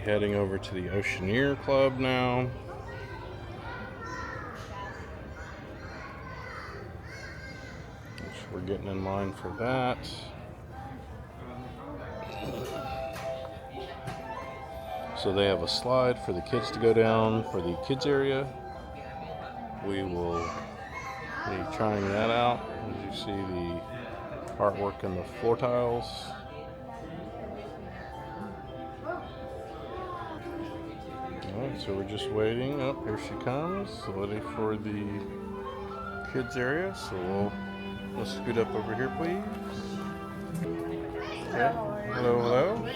heading over to the Oceaneer Club now. We're getting in line for that. So they have a slide for the kids to go down for the kids area. We will be trying that out. As you see the artwork in the floor tiles. Alright, so we're just waiting. Oh, here she comes, ready for the kids area. So we'll scoot up over here, please. Okay. Hello, hello.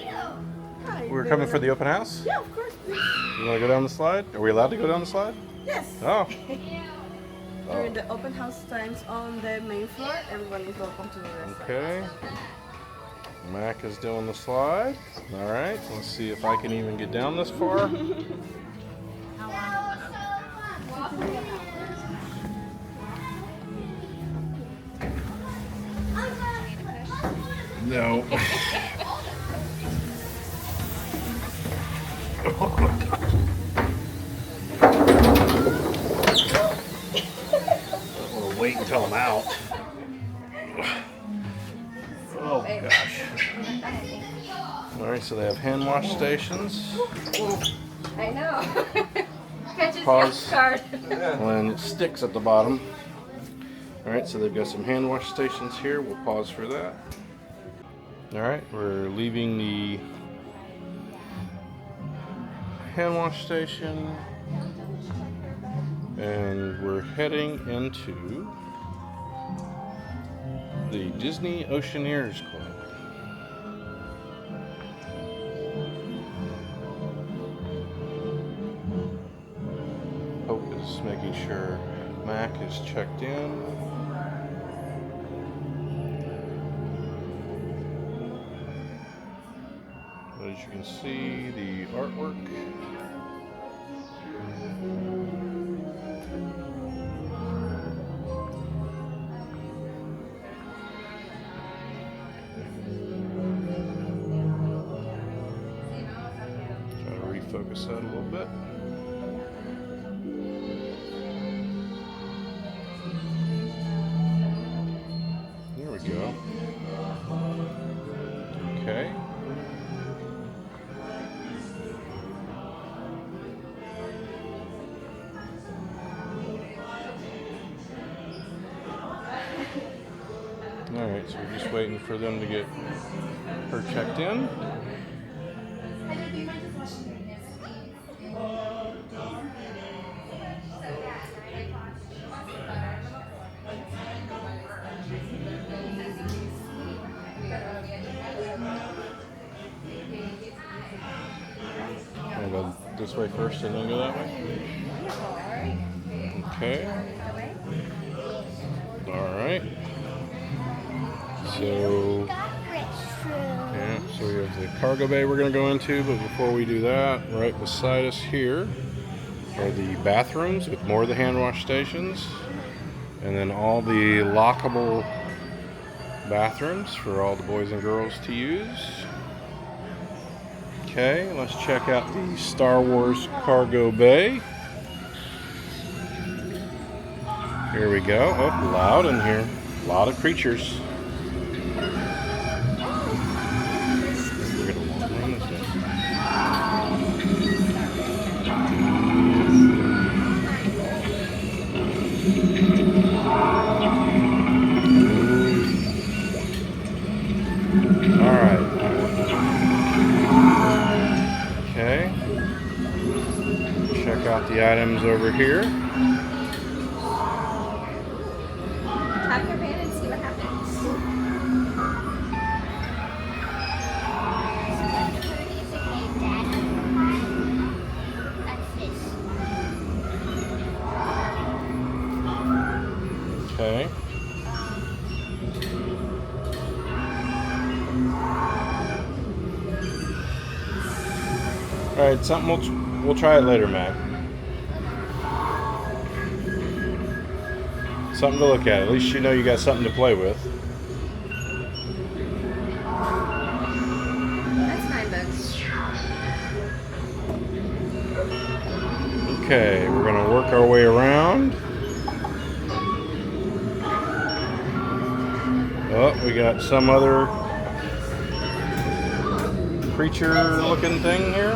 Hi, We're coming for the open house? Yeah, of course, please. You want to go down the slide? Are we allowed to go down the slide? Yes. Oh. During the open house times on the main floor, everyone is welcome to the restaurant. Okay. Mac is doing the slide. Alright, let's see if I can even get down this far. No. We'll wait until I'm out. Oh gosh. Alright, so they have hand wash stations. I know. Catches Pause card. when it sticks at the bottom. Alright, so they've got some hand wash stations here. We'll pause for that. Alright, we're leaving the hand wash station and we're heading into the Disney Oceaneers Club. Hope is making sure Mac is checked in. As you can see, the artwork. Try to refocus that a little bit. There we go. Okay. Alright, so we're just waiting for them to get her checked in. I'll go this way first and then go that way. Okay. Alright. So, yeah, so we have the cargo bay we're going to go into, but before we do that, right beside us here are the bathrooms with more of the hand wash stations, and then all the lockable bathrooms for all the boys and girls to use. Okay, let's check out the Star Wars cargo bay. Here we go. Oh, loud in here. A lot of creatures. Check out the items over here. Tap your band and see what happens. Okay. All right, something we'll try it later, Mac. Something to look at. At least you know you got something to play with. That's $9. Okay, we're going to work our way around. Oh, we got some other creature looking thing here.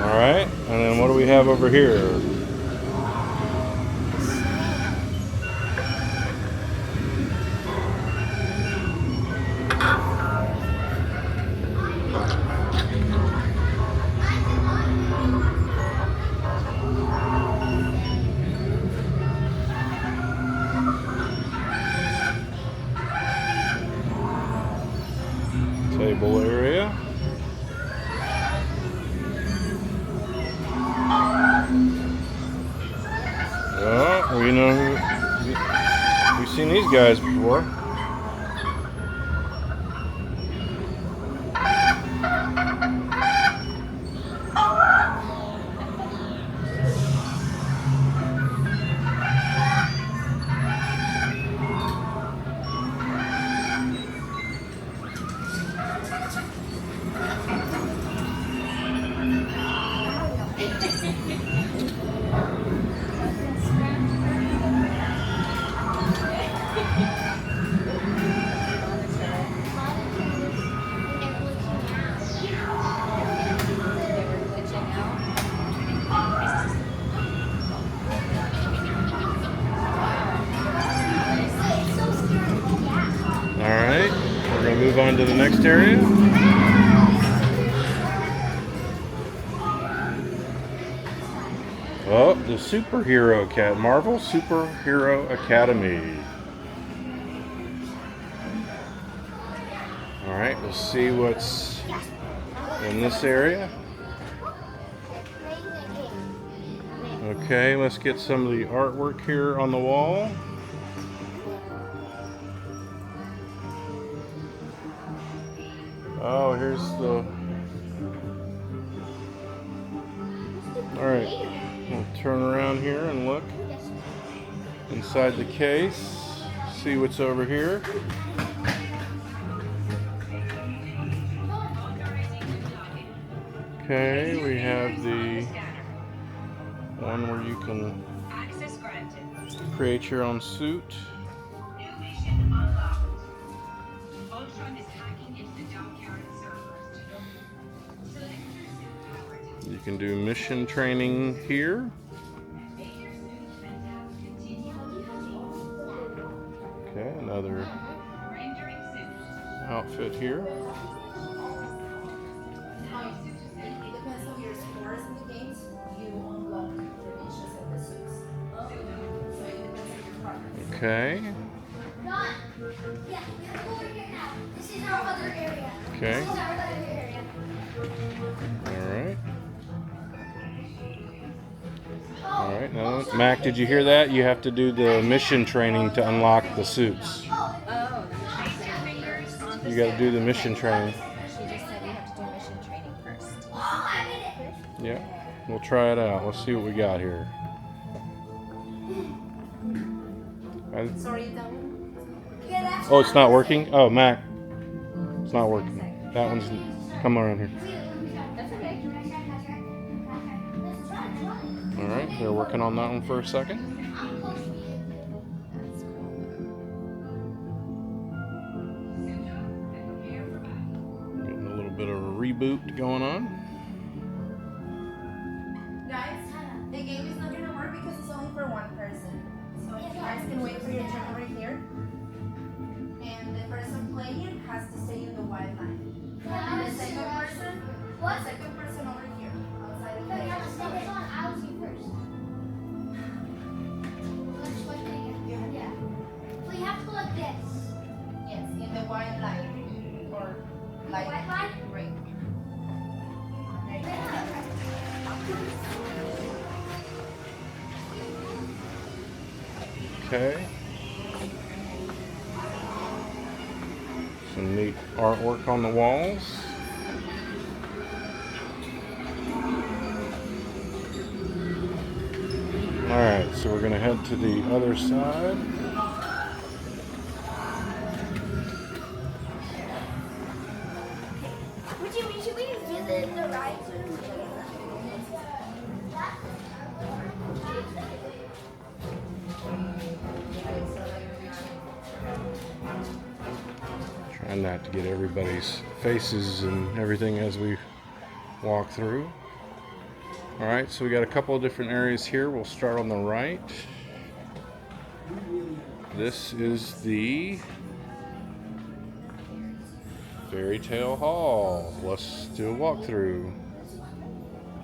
Alright, and then what do we have over here? Table area. Oh, we know who, we've seen these guys before. Alright, we're going to move on to the next area. Oh, the Superhero Academy, Marvel Superhero Academy. Alright, let's see what's in this area. Okay, let's get some of the artwork here on the wall. Oh, here's the... Alright, we'll turn around here and look inside the case. See what's over here. Okay, we have the one where you can create your own suit. You can do mission training here. Okay, another outfit here. Okay. This is our other area. Okay. This is our other area. Alright. Alright, now Mac, did you hear that? You have to do the mission training to unlock the suits. Oh, You gotta do the mission training. she just said we have to do mission training first. Yeah, we'll try it out. Let's see what we got here. Sorry, that one. Oh, it's not working? Oh, Mac. It's not working. That one's... Come around here. That's okay. Alright, they're working on that one for a second. Getting a little bit of a reboot going on. Guys, the game is not going to work because it's only for one person. So you guys can wait for your turn over here. And the person playing has to stay in the white line. And the second person over here. Outside of the I was here first. Yeah. So you have to go like this. Yes, in the white line. Or light White line? gray. Okay. Some neat artwork on the walls. Alright, so we're going to head to the other side. and that to get everybody's faces and everything as we walk through. Alright, so we got a couple of different areas here. We'll start on the right. This is the Fairy Tale Hall. Let's do a walkthrough.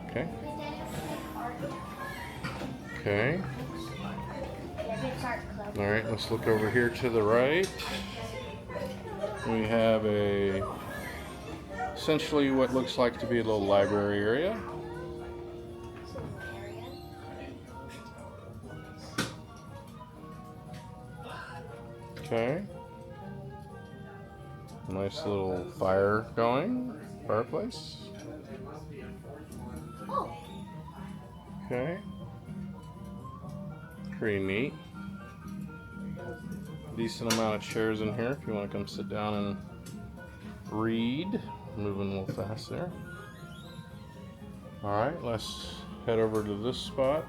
Okay. Okay. Alright, let's look over here to the right. We have essentially what looks like to be a little library area. Okay. Nice little fire going, fireplace. Okay. Pretty neat. Decent amount of chairs in here if you want to come sit down and read. Moving a little fast there. Alright, let's head over to this spot.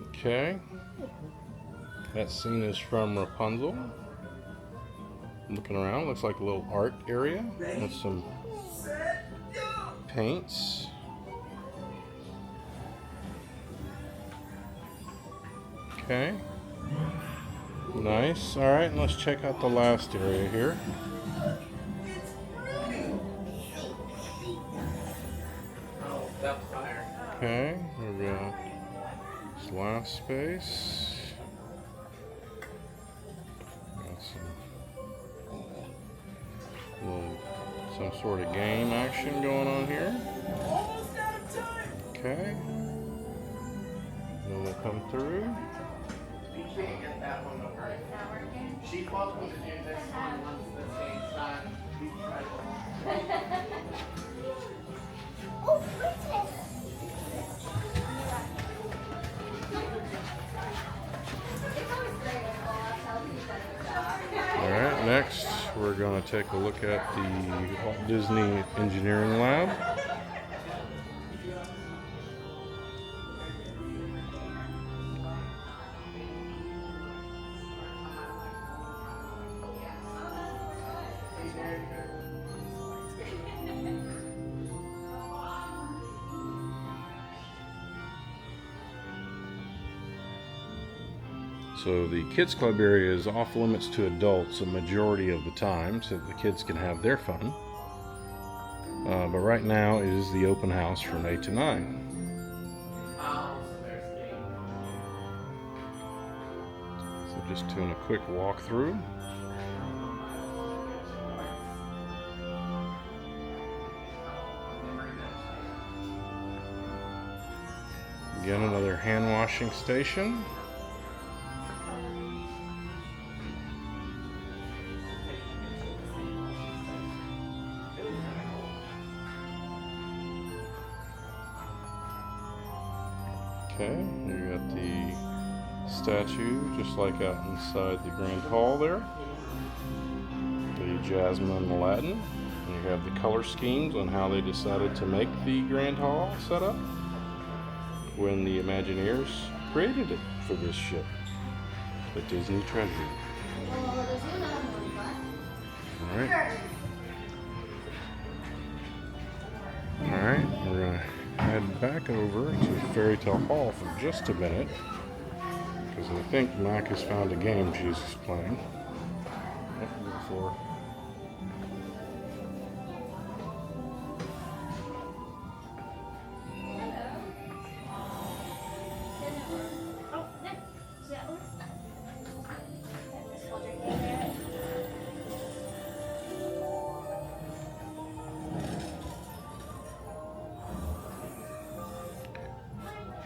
Okay. That scene is from Rapunzel. Looking around, looks like a little art area with some paints. Okay. Nice. Alright, let's check out the last area here. Okay, we got this last space. Got some sort of game action going on here. Okay. Then we'll come through. You can't get that one over. She's welcome to do this one once the same time. Oh, princess! Alright, next we're going to take a look at the Walt Disney Engineering Lab. So the kids club area is off limits to adults a majority of the time, so the kids can have their fun. But right now it is the open house from 8 to 9. So just doing a quick walkthrough. Again, another hand washing station. Okay, you got the statue just like out inside the Grand Hall there. The Jasmine and Aladdin. And you have the color schemes on how they decided to make the Grand Hall setup when the Imagineers created it for this ship, the Disney Treasure. Alright. Alright, we're going to head back over to Fairy Tale Hall for just a minute, because I think Mac has found a game she's playing. Before.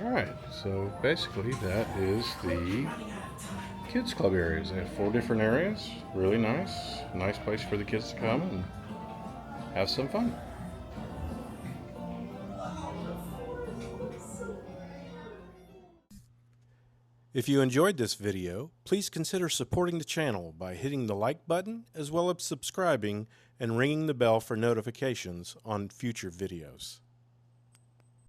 Alright, so basically that is the kids club areas. They have 4 different areas. Really nice. Nice place for the kids to come and have some fun. If you enjoyed this video, please consider supporting the channel by hitting the like button as well as subscribing and ringing the bell for notifications on future videos.